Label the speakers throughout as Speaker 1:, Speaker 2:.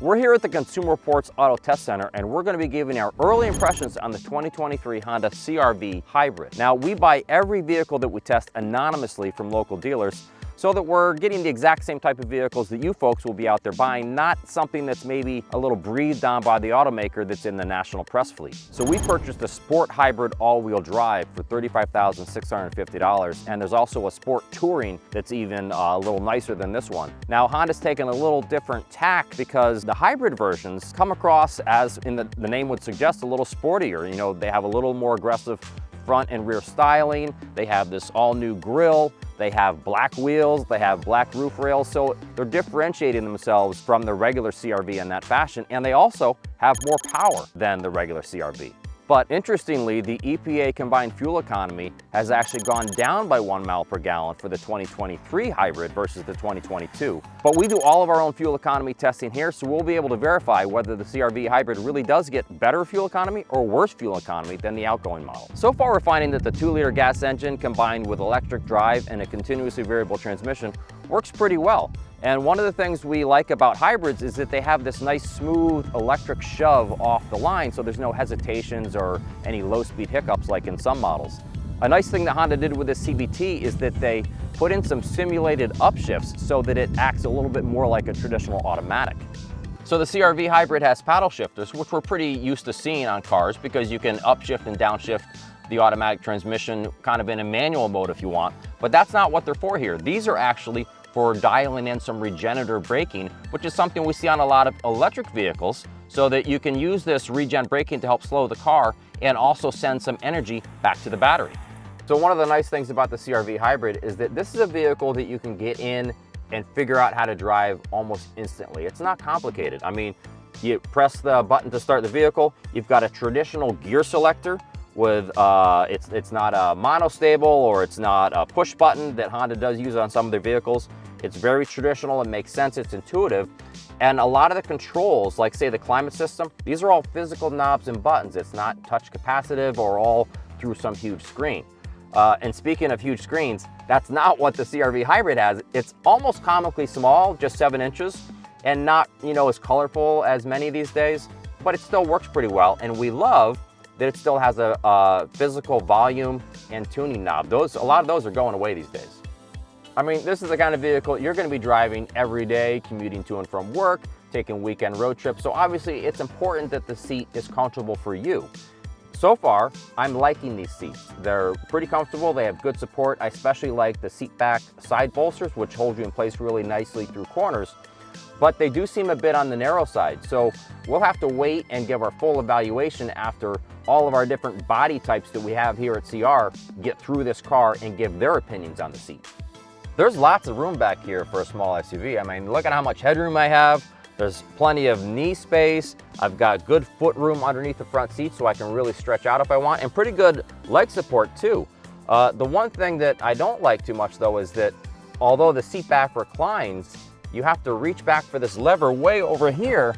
Speaker 1: We're here at the Consumer Reports Auto Test Center, and we're going to be giving our early impressions on the 2023 Honda CR-V Hybrid. Now, we buy every vehicle that we test anonymously from local dealers, so that we're getting the exact same type of vehicles that you folks will be out there buying, not something that's maybe a little breathed on by the automaker that's in the national press fleet. So we purchased a Sport Hybrid all-wheel drive for $35,650, and there's also a Sport Touring that's even a little nicer than this one. Now, Honda's taken a little different tack because the hybrid versions come across as, in the name would suggest, a little sportier. You know, they have a little more aggressive front and rear styling. They have this all-new grille. They have black wheels, they have black roof rails, so they're differentiating themselves from the regular CR-V in that fashion, and they also have more power than the regular CR-V. But interestingly, the EPA combined fuel economy has actually gone down by 1 mile per gallon for the 2023 hybrid versus the 2022. But we do all of our own fuel economy testing here, so we'll be able to verify whether the CR-V hybrid really does get better fuel economy or worse fuel economy than the outgoing model. So far, we're finding that the 2-liter gas engine combined with electric drive and a continuously variable transmission works pretty well. And one of the things we like about hybrids is that they have this nice smooth electric shove off the line, so there's no hesitations or any low-speed hiccups like in some models. A nice thing that Honda did with this CVT is that they put in some simulated upshifts so that it acts a little bit more like a traditional automatic. So the CR-V hybrid has paddle shifters, which we're pretty used to seeing on cars because you can upshift and downshift the automatic transmission kind of in a manual mode if you want, but that's not what they're for here. These are actually for dialing in some regenerative braking, which is something we see on a lot of electric vehicles, so that you can use this regen braking to help slow the car and also send some energy back to the battery. So one of the nice things about the CR-V hybrid is that this is a vehicle that you can get in and figure out how to drive almost instantly. It's not complicated. I mean, you press the button to start the vehicle, you've got a traditional gear selector with, it's not a monostable or it's not a push button that Honda does use on some of their vehicles. It's very traditional, it makes sense, it's intuitive. And a lot of the controls, like say the climate system, these are all physical knobs and buttons. It's not touch capacitive or all through some huge screen. And speaking of huge screens, that's not what the CR-V hybrid has. It's almost comically small, just 7 inches, and not, you know, as colorful as many these days, but it still works pretty well. And we love that it still has a physical volume and tuning knob. A lot of those are going away these days. I mean, this is the kind of vehicle you're going to be driving every day, commuting to and from work, taking weekend road trips. So obviously it's important that the seat is comfortable for you. So far, I'm liking these seats. They're pretty comfortable. They have good support. I especially like the seat back side bolsters, which hold you in place really nicely through corners. But they do seem a bit on the narrow side. So we'll have to wait and give our full evaluation after all of our different body types that we have here at CR get through this car and give their opinions on the seat. There's lots of room back here for a small SUV. I mean, look at how much headroom I have. There's plenty of knee space. I've got good foot room underneath the front seat so I can really stretch out if I want, and pretty good leg support too. The one thing that I don't like too much though is that although the seat back reclines, you have to reach back for this lever way over here,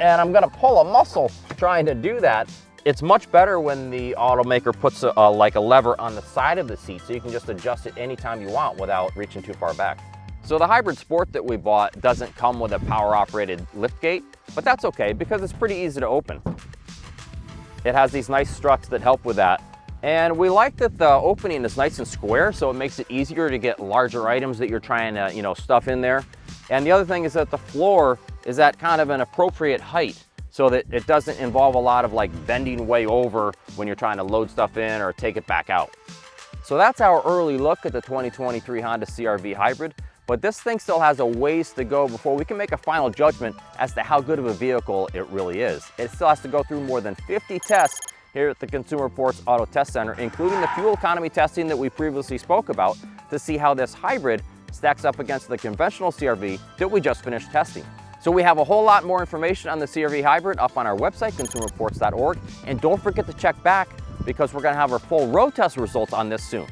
Speaker 1: and I'm gonna pull a muscle trying to do that. It's much better when the automaker puts like a lever on the side of the seat so you can just adjust it anytime you want without reaching too far back. So the Hybrid Sport that we bought doesn't come with a power-operated liftgate, but that's okay because it's pretty easy to open. It has these nice struts that help with that. And we like that the opening is nice and square, so it makes it easier to get larger items that you're trying to, you know, stuff in there. And the other thing is that the floor is at kind of an appropriate height, so that it doesn't involve a lot of like bending way over when you're trying to load stuff in or take it back out. So that's our early look at the 2023 Honda CR-V Hybrid, but this thing still has a ways to go before we can make a final judgment as to how good of a vehicle it really is. It still has to go through more than 50 tests here at the Consumer Reports Auto Test Center, including the fuel economy testing that we previously spoke about, to see how this hybrid stacks up against the conventional CR-V that we just finished testing. So we have a whole lot more information on the CR-V Hybrid up on our website, consumerreports.org. And don't forget to check back because we're going to have our full road test results on this soon.